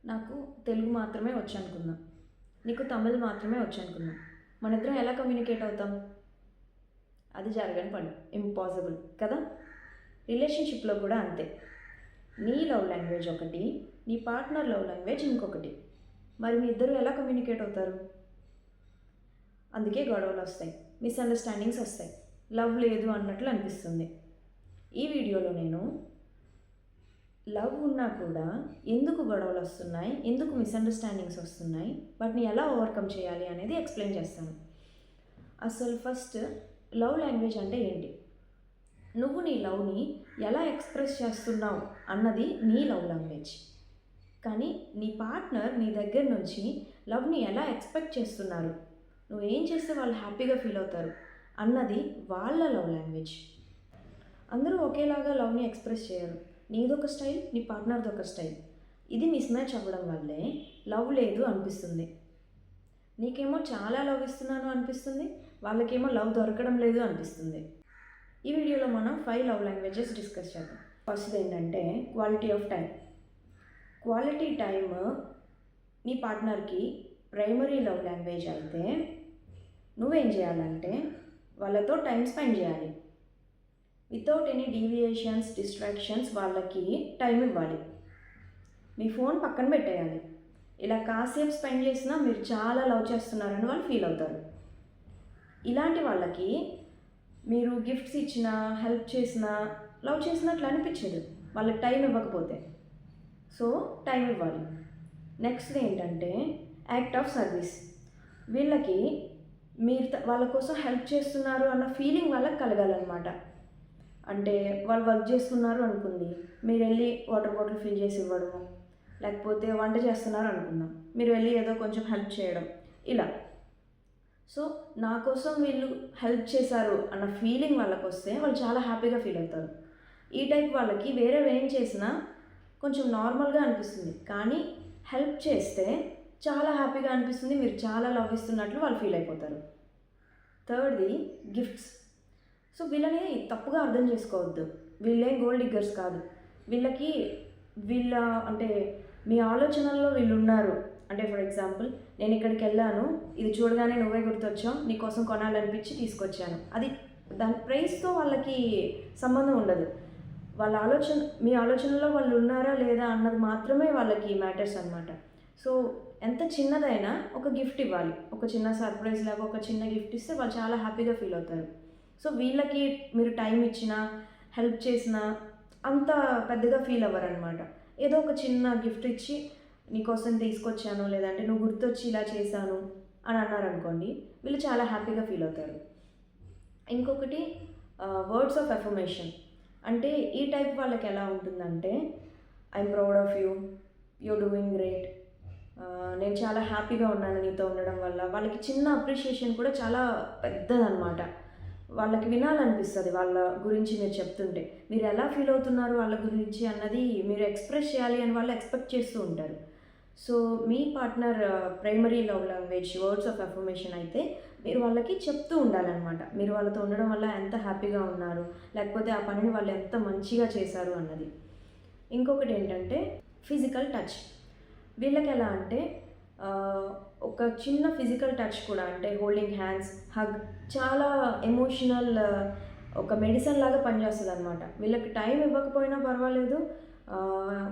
నాకు తెలుగు మాత్రమే వచ్చనుకుందాం, నీకు తమిళ్ మాత్రమే వచ్చనుకుందాం. మనిద్దరం ఎలా కమ్యూనికేట్ అవుతాం? అది జరగని పని, ఇంపాసిబుల్ కదా. రిలేషన్షిప్లో కూడా అంతే. నీ లవ్ లాంగ్వేజ్ ఒకటి, నీ పార్ట్నర్ లవ్ లాంగ్వేజ్ ఇంకొకటి. మరి మీ ఇద్దరు ఎలా కమ్యూనికేట్ అవుతారు? అందుకే గొడవలు వస్తాయి, మిస్అండర్స్టాండింగ్స్ వస్తాయి, లవ్ లేదు అన్నట్లు అనిపిస్తుంది. ఈ వీడియోలో నేను లవ్ ఉన్నా కూడా ఎందుకు గొడవలు వస్తున్నాయి, ఎందుకు మిస్అండర్స్టాండింగ్స్ వస్తున్నాయి, వాటిని ఎలా ఓవర్కమ్ చేయాలి అనేది ఎక్స్ప్లెయిన్ చేస్తాను. అసలు ఫస్ట్ లవ్ లాంగ్వేజ్ అంటే ఏంటి? నువ్వు నీ లవ్ని ఎలా ఎక్స్ప్రెస్ చేస్తున్నావు అన్నది నీ లవ్ లాంగ్వేజ్. కానీ నీ పార్ట్నర్ నీ దగ్గర నుంచి లవ్ని ఎలా ఎక్స్పెక్ట్ చేస్తున్నారు, నువ్వు ఏం చేస్తే వాళ్ళు హ్యాపీగా ఫీల్ అవుతారు అన్నది వాళ్ళ లవ్ లాంగ్వేజ్. అందరూ ఒకేలాగా లవ్ని ఎక్స్ప్రెస్ చేయరు. నీదొక స్టైల్, నీ పార్ట్నర్ది ఒక స్టైల్. ఇది మిస్ మ్యాచ్ అవ్వడం వల్లే లవ్ లేదు అనిపిస్తుంది. నీకేమో చాలా లవ్ ఇస్తున్నాను అనిపిస్తుంది, వాళ్ళకేమో లవ్ దొరకడం లేదు అనిపిస్తుంది. ఈ వీడియోలో మనం 5 లవ్ లాంగ్వేజెస్ డిస్కస్ చేద్దాం. ఫస్ట్ ఏంటంటే quality of time. Quality time నీ పార్ట్నర్కి ప్రైమరీ లవ్ లాంగ్వేజ్ అయితే నువ్వేం చేయాలంటే వాళ్ళతో టైం స్పెండ్ చేయాలి. వితౌట్ ఎనీ డీవియేషన్స్, డిస్ట్రాక్షన్స్ వాళ్ళకి టైం ఇవ్వాలి. మీ ఫోన్ పక్కన పెట్టేయాలి. ఇలా కాసేపు స్పెండ్ చేసినా మీరు చాలా లవ్ చేస్తున్నారని వాళ్ళు ఫీల్ అవుతారు. ఇలాంటి వాళ్ళకి మీరు గిఫ్ట్స్ ఇచ్చినా, హెల్ప్ చేసినా, లవ్ చేసినట్లు అనిపించదు వాళ్ళకి టైం ఇవ్వకపోతే. సో టైం ఇవ్వాలి. నెక్స్ట్ ఏంటంటే యాక్ట్ ఆఫ్ సర్వీస్. వీళ్ళకి మీరు వాళ్ళ కోసం హెల్ప్ చేస్తున్నారు అన్న ఫీలింగ్ వాళ్ళకి కలగాలన్నమాట. అంటే వాళ్ళు వర్క్ చేస్తున్నారు అనుకుంది, మీరు వెళ్ళి వాటర్ బాటిల్ ఫిల్ చేసి ఇవ్వడము, లేకపోతే వంట చేస్తున్నారు అనుకుందాం, మీరు వెళ్ళి ఏదో కొంచెం హెల్ప్ చేయడం, ఇలా. సో నా కోసం వీళ్ళు హెల్ప్ చేశారు అన్న ఫీలింగ్ వాళ్ళకి వస్తే వాళ్ళు చాలా హ్యాపీగా ఫీల్ అవుతారు. ఈ టైప్ వాళ్ళకి వేరే ఏం చేసినా కొంచెం నార్మల్గా అనిపిస్తుంది, కానీ హెల్ప్ చేస్తే చాలా హ్యాపీగా అనిపిస్తుంది, మీరు చాలా లవ్ ఇస్తున్నట్లు వాళ్ళు ఫీల్ అయిపోతారు. థర్డ్ది గిఫ్ట్స్. సో వీళ్ళని తప్పుగా అర్థం చేసుకోవద్దు, వీళ్ళేం గోల్డ్ డిగ్గర్స్ కాదు. వీళ్ళకి అంటే మీ ఆలోచనల్లో వీళ్ళు ఉన్నారు అంటే, ఫర్ ఎగ్జాంపుల్ నేను ఇక్కడికి వెళ్ళాను, ఇది చూడగానే నువ్వే గుర్తొచ్చావు, నీకోసం కొనాలనిపించి తీసుకొచ్చాను, అది దాని ప్రైస్తో వాళ్ళకి సంబంధం ఉండదు. వాళ్ళ మీ ఆలోచనలో వాళ్ళు ఉన్నారా లేదా అన్నది మాత్రమే వాళ్ళకి మ్యాటర్స్ అనమాట. సో ఎంత చిన్నదైనా ఒక గిఫ్ట్ ఇవ్వాలి, ఒక చిన్న సర్ప్రైజ్ లాగా ఒక చిన్న గిఫ్ట్ ఇస్తే వాళ్ళు చాలా హ్యాపీగా ఫీల్ అవుతారు. సో వీళ్ళకి మీరు టైం ఇచ్చినా, హెల్ప్ చేసినా అంత పెద్దగా ఫీల్ అవ్వరు అనమాట. ఏదో ఒక చిన్న గిఫ్ట్ ఇచ్చి నీకోసం తీసుకొచ్చాను, లేదంటే నువ్వు గుర్తొచ్చి ఇలా చేశాను అని అన్నారనుకోండి, వీళ్ళు చాలా హ్యాపీగా ఫీల్ అవుతారు. ఇంకొకటి వర్డ్స్ ఆఫ్ అఫర్మేషన్. అంటే ఈ టైప్ వాళ్ళకి ఎలా ఉంటుందంటే, I'm proud of you, you're doing great, నేను చాలా హ్యాపీగా ఉన్నాను నీతో ఉండడం వల్ల. వాళ్ళకి చిన్న అప్రిషియేషన్ కూడా చాలా పెద్దదన్నమాట. వాళ్ళకి వినాలనిపిస్తుంది వాళ్ళ గురించి మీరు చెప్తుంటే. మీరు ఎలా ఫీల్ అవుతున్నారు వాళ్ళ గురించి అన్నది మీరు ఎక్స్ప్రెస్ చేయాలి అని వాళ్ళు ఎక్స్పెక్ట్ చేస్తూ ఉంటారు. So me partner primary love language words of affirmation అయితే మీరు వాళ్ళకి చెప్తూ ఉండాలన్నమాట. మీరు వాళ్ళతో ఉండడం వల్ల ఎంత హ్యాపీగా ఉన్నారు, లేకపోతే ఆ పనిని వాళ్ళు ఎంత మంచిగా చేశారు అన్నది. ఇంకొకటి ఏంటంటే ఫిజికల్ టచ్. వీళ్ళకి ఎలా అంటే ఒక చిన్న ఫిజికల్ టచ్ కూడా, అంటే హోల్డింగ్ హ్యాండ్స్, హగ్, చాలా ఎమోషనల్, ఒక మెడిసిన్ లాగా పనిచేస్తుంది అనమాట. వీళ్ళకి టైం ఇవ్వకపోయినా పర్వాలేదు,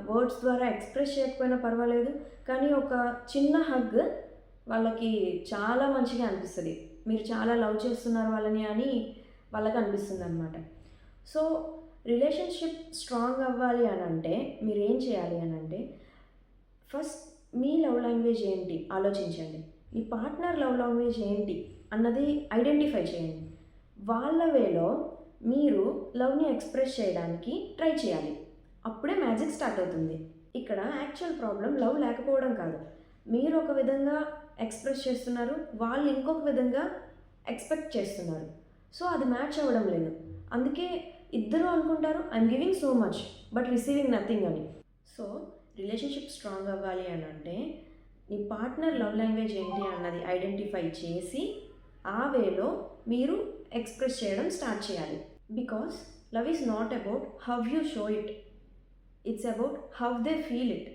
వర్డ్స్ ద్వారా ఎక్స్ప్రెస్ చేయకపోయినా పర్వాలేదు, కానీ ఒక చిన్న హగ్ వాళ్ళకి చాలా మంచిగా అనిపిస్తుంది. మీరు చాలా లవ్ చేస్తున్నారు వాళ్ళని అని వాళ్ళకి అనిపిస్తుంది అనమాట. సో రిలేషన్షిప్ స్ట్రాంగ్ అవ్వాలి అని అంటే మీరు ఏం చేయాలి అని అంటే, ఫస్ట్ మీ లవ్ లాంగ్వేజ్ ఏంటి ఆలోచించండి, మీ పార్ట్నర్ లవ్ లాంగ్వేజ్ ఏంటి అన్నది ఐడెంటిఫై చేయండి. వాళ్ళ వేలో మీరు లవ్ని ఎక్స్ప్రెస్ చేయడానికి ట్రై చేయాలి. అప్పుడే మ్యాజిక్ స్టార్ట్ అవుతుంది. ఇక్కడ యాక్చువల్ ప్రాబ్లం లవ్ లేకపోవడం కాదు, మీరు ఒక విధంగా ఎక్స్ప్రెస్ చేస్తున్నారు, వాళ్ళు ఇంకొక విధంగా ఎక్స్పెక్ట్ చేస్తున్నారు. సో అది మ్యాచ్ అవ్వడం లేదు. అందుకే ఇద్దరు అనుకుంటారు I'm giving so much but receiving nothing అని. సో రిలేషన్షిప్ స్ట్రాంగ్ అవ్వాలి అని అంటే నీ పార్ట్నర్ లవ్ లాంగ్వేజ్ ఏంటి అన్నది ఐడెంటిఫై చేసి ఆ వేలో మీరు ఎక్స్ప్రెస్ చేయడం స్టార్ట్ చేయాలి. Because love is not about how you show it, it's about how they feel it.